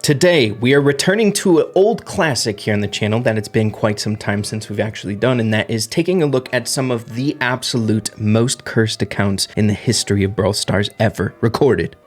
Today, we are returning to an old classic here on the channel that it's been quite some time since we've actually done, and that is taking a look at some of the absolute most cursed accounts in the history of Brawl Stars ever recorded.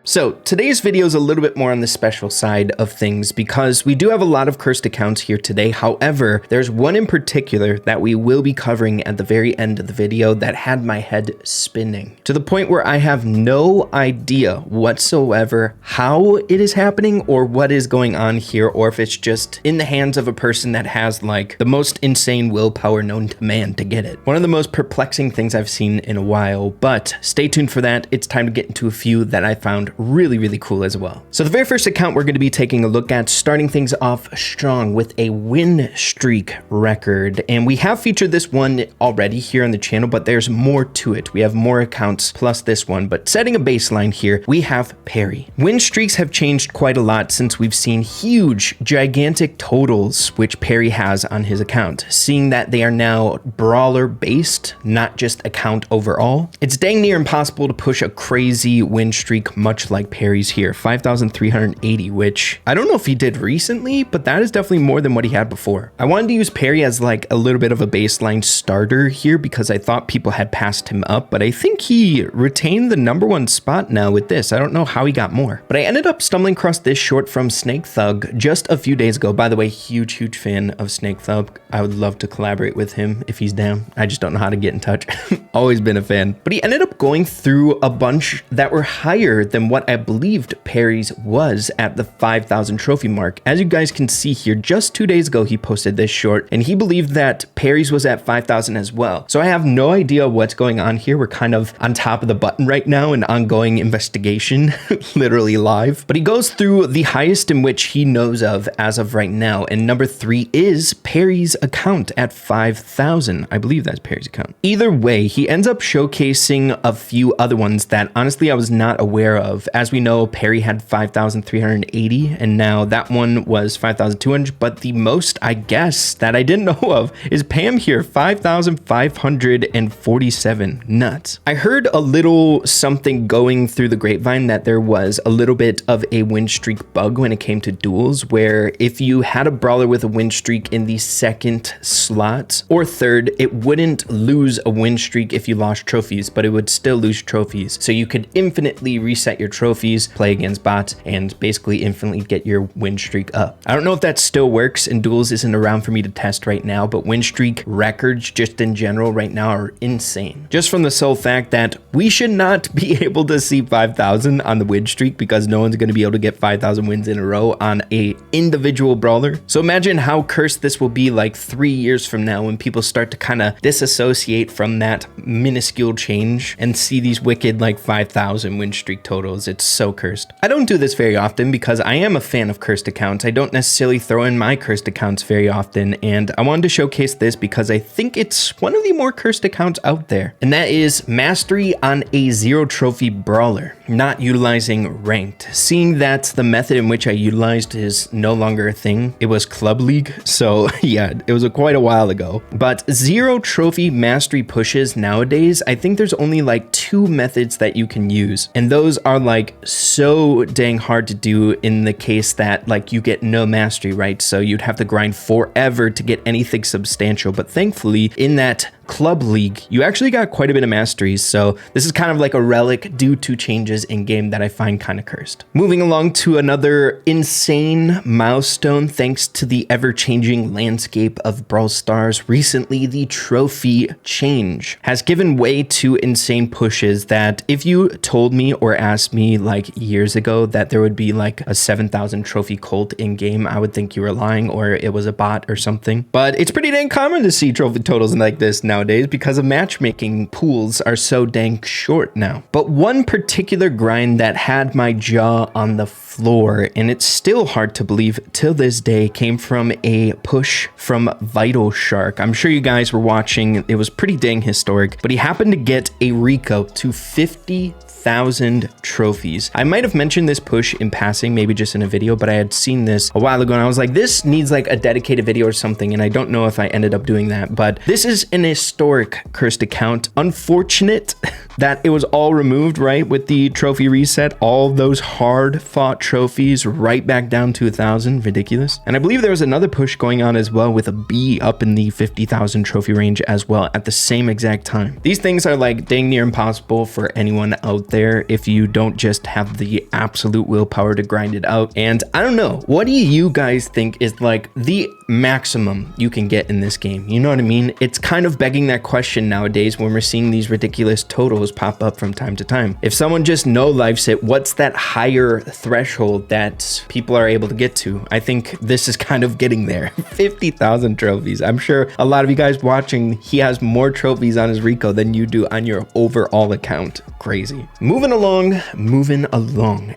So today's video is a little bit more on the special side of things because we do have a lot of cursed accounts here today. However, there's one in particular that we will be covering at the very end of the video that had my head spinning to the point where I have no idea whatsoever how it is happening or what is going on here, or if it's just in the hands of a person that has like the most insane willpower known to man to get it. One of the most perplexing things I've seen in a while, but stay tuned for that. It's time to get into a few that I found really cool as well. So the very first account we're going to be taking a look at, starting things off strong with a win streak record, and we have featured this one already here on the channel, but there's more to it. We have more accounts plus this one, but setting a baseline here, we have Perry. Win streaks have changed quite a lot since we've seen huge, gigantic totals which Perry has on his account, seeing that they are now brawler based, not just account overall. It's dang near impossible to push a crazy win streak much like Perry's here, 5,380, which I don't know if he did recently, but that is definitely more than what he had before. I wanted to use Perry as like a little bit of a baseline starter here because I thought people had passed him up, but I think he retained the #1 spot now with this. I don't know how he got more, but I ended up stumbling across this short from Snake Thug just a few days ago. By the way, huge fan of Snake Thug. I would love to collaborate with him if he's down. I just don't know how to get in touch. Always been a fan, but he ended up going through a bunch that were higher than what I believed Perry's was at the 5,000 trophy mark. As you guys can see here, just 2 days ago, he posted this short and he believed that Perry's was at 5,000 as well. So I have no idea what's going on here. We're kind of on top of the button right now, an ongoing investigation, literally live. But he goes through the highest in which he knows of as of right now. And number 3 is Perry's account at 5,000. I believe that's Perry's account. Either way, he ends up showcasing a few other ones that honestly I was not aware of. As we know, Perry had 5,380 and now that one was 5,200, but the most I guess that I didn't know of is Pam here, 5,547. Nuts. I heard a little something going through the grapevine that there was a little bit of a win streak bug when it came to duels, where if you had a brawler with a win streak in the second slot or third, it wouldn't lose a win streak if you lost trophies, but it would still lose trophies. So you could infinitely reset your trophies, play against bots, and basically infinitely get your win streak up. I don't know if that still works, and duels isn't around for me to test right now, but win streak records just in general right now are insane. Just from the sole fact that we should not be able to see 5,000 on the win streak because no one's going to be able to get 5,000 wins in a row on a individual brawler. So imagine how cursed this will be like 3 years from now when people start to kind of disassociate from that minuscule change and see these wicked like 5,000 win streak totals. It's so cursed. I don't do this very often because I am a fan of cursed accounts. I don't necessarily throw in my cursed accounts very often, and I wanted to showcase this because I think it's one of the more cursed accounts out there, and that is mastery on a 0 trophy brawler, not utilizing ranked. Seeing that the method in which I utilized is no longer a thing, it was Club League, so yeah, it was quite a while ago. But 0 trophy mastery pushes nowadays, I think there's only like 2 methods that you can use, and those are like so dang hard to do in the case that like you get no mastery, right? So you'd have to grind forever to get anything substantial, but thankfully in that Club League, you actually got quite a bit of masteries, so this is kind of like a relic due to changes in game that I find kind of cursed. Moving along to another insane milestone thanks to the ever-changing landscape of Brawl Stars. Recently, the trophy change has given way to insane pushes that if you told me or asked me like years ago that there would be like a 7,000 trophy cult in game, I would think you were lying or it was a bot or something. But it's pretty dang common to see trophy totals like this nowadays because of matchmaking pools are so dang short now. But one particular grind that had my jaw on the floor, and it's still hard to believe till this day, came from a push from Vital Shark. I'm sure you guys were watching. It was pretty dang historic, but he happened to get a Rico to 50,000 50,000 trophies. I might have mentioned this push in passing, maybe just in a video, but I had seen this a while ago and I was like, this needs like a dedicated video or something, and I don't know if I ended up doing that, but this is an historic cursed account. Unfortunate that it was all removed, right, with the trophy reset. All those hard fought trophies right back down to 1,000. Ridiculous. And I believe there was another push going on as well with a B up in the 50,000 trophy range as well at the same exact time. These things are like dang near impossible for anyone out there if you don't just have the absolute willpower to grind it out. And I don't know, what do you guys think is like the maximum you can get in this game? You know what I mean? It's kind of begging that question nowadays when we're seeing these ridiculous totals pop up from time to time. If someone just no lifes it, what's that higher threshold that people are able to get to? I think this is kind of getting there. 50,000 trophies. I'm sure a lot of you guys watching, he has more trophies on his Rico than you do on your overall account. Crazy. Moving along.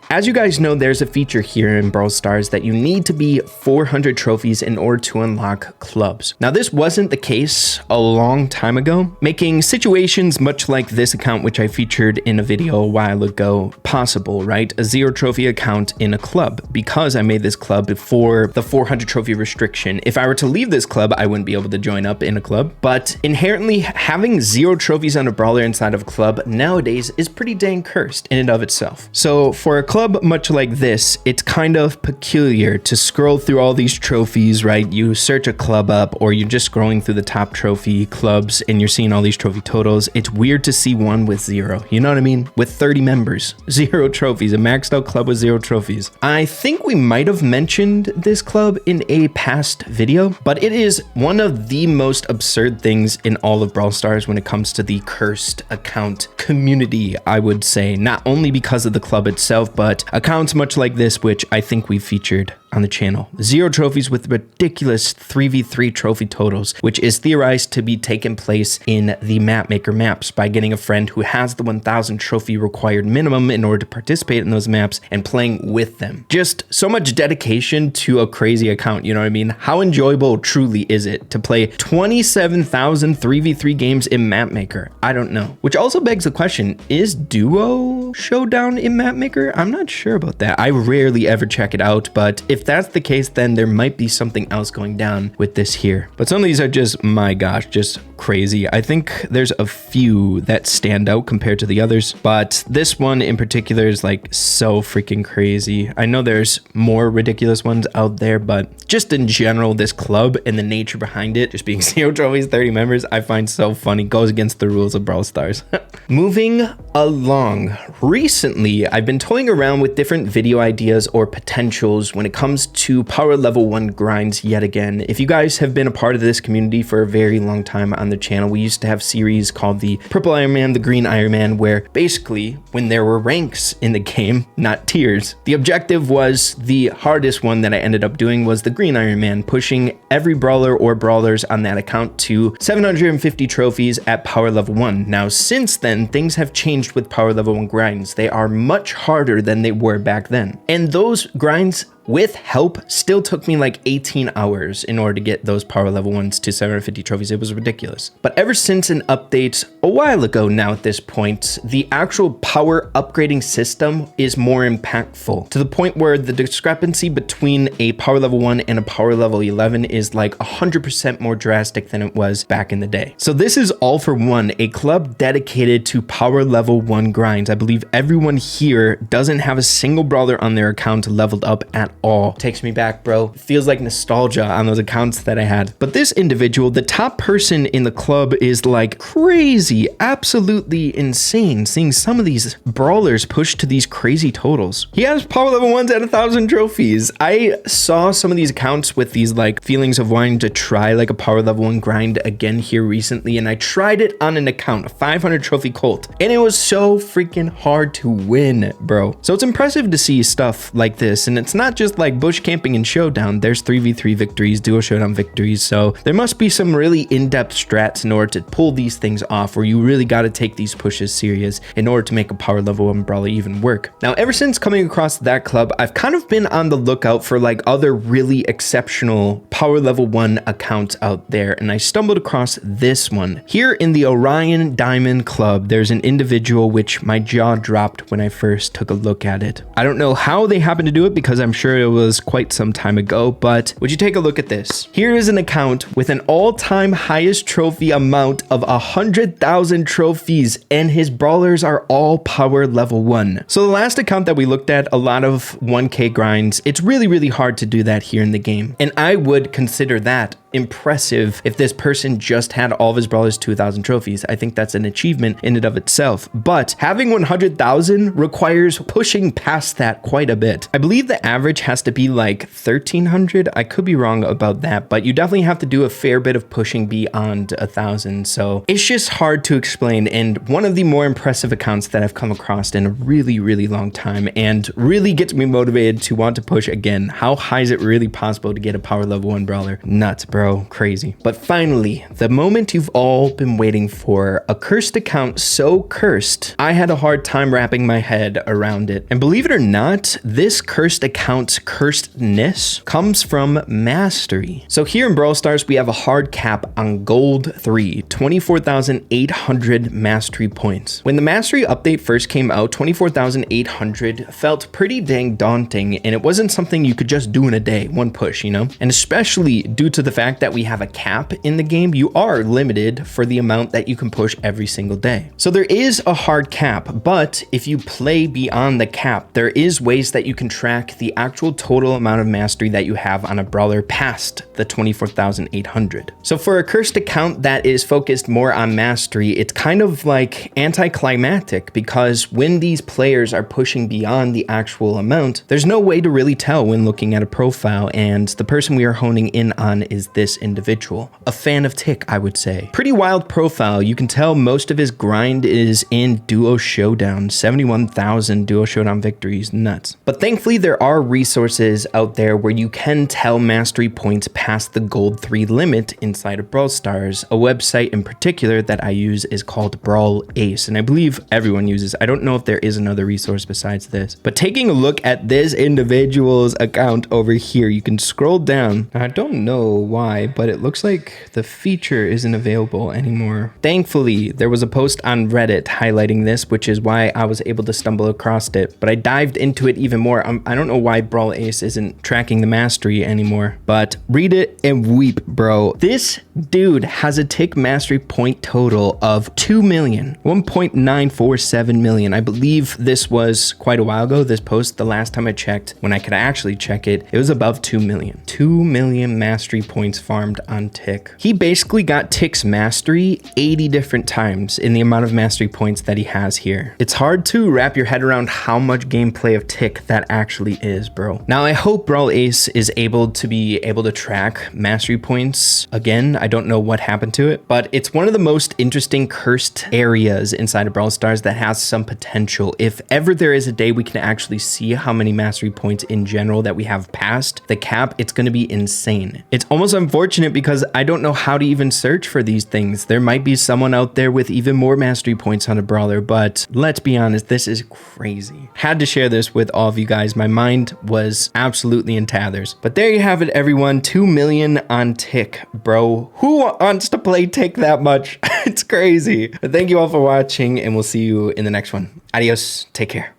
As you guys know, there's a feature here in Brawl Stars that you need to be 400 trophies in order to unlock clubs. Now, this wasn't the case a long time ago, making situations much like this account, which I featured in a video a while ago, possible, right? A 0 trophy account in a club, because I made this club before the 400 trophy restriction. If I were to leave this club, I wouldn't be able to join up in a club, but inherently having 0 trophies on a brawler inside of a club nowadays is pretty dang cursed in and of itself. So for a club much like this, it's kind of peculiar to scroll through all these trophies, right? You search a club up, or you're just scrolling through the top trophy clubs and you're seeing all these trophy totals. It's weird to see one with 0, you know what I mean? With 30 members, 0 trophies, a maxed out club with 0 trophies. I think we might have mentioned this club in a past video, but it is one of the most absurd things in all of Brawl Stars when it comes to the cursed account community, I would say. Not only because of the club itself, but accounts much like this, which I think we've featured on the channel. 0 trophies with ridiculous 3v3 trophy totals, which is theorized to be taking place in the mapmaker maps by getting a friend who has the 1,000 trophy required minimum in order to participate in those maps and playing with them. Just so much dedication to a crazy account, you know what I mean? How enjoyable truly is it to play 27,000 3v3 games in mapmaker? I don't know. Which also begs the question, is duo showdown in mapmaker? I'm not sure about that. I rarely ever check it out, but if that's the case, then there might be something else going down with this here. But some of these are just, my gosh, just crazy. I think there's a few that stand out compared to the others, but this one in particular is like so freaking crazy. I know there's more ridiculous ones out there, but just in general, this club and the nature behind it, just being 0 trophies, 30 members, I find so funny. Goes against the rules of Brawl Stars. Moving along. Recently, I've been toying around with different video ideas or potentials when it comes to power level 1 grinds yet again. If you guys have been a part of this community for a very long time on the channel, we used to have series called the Purple Iron Man, the Green Iron Man, where basically when there were ranks in the game, not tiers, the objective was the hardest one that I ended up doing was the Green Iron Man, pushing every brawler or brawlers on that account to 750 trophies at power level 1. Now, since then, things have changed with power level 1 grinds. They are much harder than they were back then. And those grinds with help still took me like 18 hours in order to get those power level 1s to 750 trophies. It was ridiculous. But ever since an update a while ago now at this point, the actual power upgrading system is more impactful, to the point where the discrepancy between a power level 1 and a power level 11 is like 100% more drastic than it was back in the day. So this is All For One, a club dedicated to power level 1 grinds. I believe everyone here doesn't have a single brawler on their account leveled up at all. Takes me back, bro. It feels like nostalgia on those accounts that I had. But this individual, the top person in the club, is like crazy, absolutely insane, seeing some of these brawlers push to these crazy totals. He has power level 1s at 1,000 trophies. I saw some of these accounts with these like feelings of wanting to try like a power level 1 grind again here recently, and I tried it on an account, a 500 trophy Colt, and it was so freaking hard to win, bro. So it's impressive to see stuff like this, and it's not just like bush camping and showdown. There's 3v3 victories, duo showdown victories. So there must be some really in-depth strats in order to pull these things off, where you really got to take these pushes serious in order to make a power level 1 brawler even work. Now, ever since coming across that club, I've kind of been on the lookout for like other really exceptional power level 1 accounts out there, and I stumbled across this one. Here in the Orion Diamond Club, there's an individual which my jaw dropped when I first took a look at it. I don't know how they happened to do it, because I'm sure it was quite some time ago, but would you take a look at this? Here is an account with an all-time highest trophy amount of 100,000 trophies, and his brawlers are all power level 1. So the last account that we looked at, a lot of 1k grinds, it's really hard to do that here in the game, and I would consider that impressive if this person just had all of his brawlers 2,000 trophies. I think that's an achievement in and of itself, but having 100,000 requires pushing past that quite a bit. I believe the average has to be like 1,300. I could be wrong about that, but you definitely have to do a fair bit of pushing beyond 1,000. So it's just hard to explain, and one of the more impressive accounts that I've come across in a really long time, and really gets me motivated to want to push again. How high is it really possible to get a power level 1 brawler? Nuts, bro. Crazy. But finally, the moment you've all been waiting for, a cursed account so cursed, I had a hard time wrapping my head around it. And believe it or not, this cursed account's cursedness comes from mastery. So here in Brawl Stars, we have a hard cap on gold 3, 24,800 mastery points. When the mastery update first came out, 24,800 felt pretty dang daunting, and it wasn't something you could just do in a day, one push, you know? And especially due to the fact that we have a cap in the game, you are limited for the amount that you can push every single day. So there is a hard cap, but if you play beyond the cap, there is ways that you can track the actual total amount of mastery that you have on a brawler past the 24,800. So for a cursed account that is focused more on mastery, it's kind of like anticlimactic, because when these players are pushing beyond the actual amount, there's no way to really tell when looking at a profile, and the person we are honing in on is this individual. A fan of Tick, I would say. Pretty wild profile. You can tell most of his grind is in duo showdown. 71,000 duo showdown victories. Nuts. But thankfully, there are resources out there where you can tell mastery points past the gold 3 limit inside of Brawl Stars. A website in particular that I use is called Brawl Ace, and I believe everyone uses. I don't know if there is another resource besides this. But taking a look at this individual's account over here, you can scroll down. I don't know why, but it looks like the feature isn't available anymore. Thankfully, there was a post on Reddit highlighting this, which is why I was able to stumble across it, but I dived into it even more. I don't know why Brawl Ace isn't tracking the mastery anymore, but read it and weep, bro. This dude has a tick mastery point total of 2 million, 1.947 million. I believe this was quite a while ago, this post. The last time I checked, when I could actually check it, it was above 2 million. 2 million mastery points farmed on Tick. He basically got Tick's mastery 80 different times in the amount of mastery points that he has here. It's hard to wrap your head around how much gameplay of Tick that actually is, bro. Now, I hope Brawl Ace is able to track mastery points again. I don't know what happened to it, but it's one of the most interesting cursed areas inside of Brawl Stars that has some potential. If ever there is a day we can actually see how many mastery points in general that we have past the cap, it's going to be insane. It's almost unfortunate because I don't know how to even search for these things. There might be someone out there with even more mastery points on a brawler, but let's be honest, this is crazy. Had to share this with all of you guys. My mind was absolutely in tatters. But there you have it, everyone. 2 million on Tick, bro. Who wants to play Tick that much? It's crazy. But thank you all for watching, and we'll see you in the next one. Adios. Take care.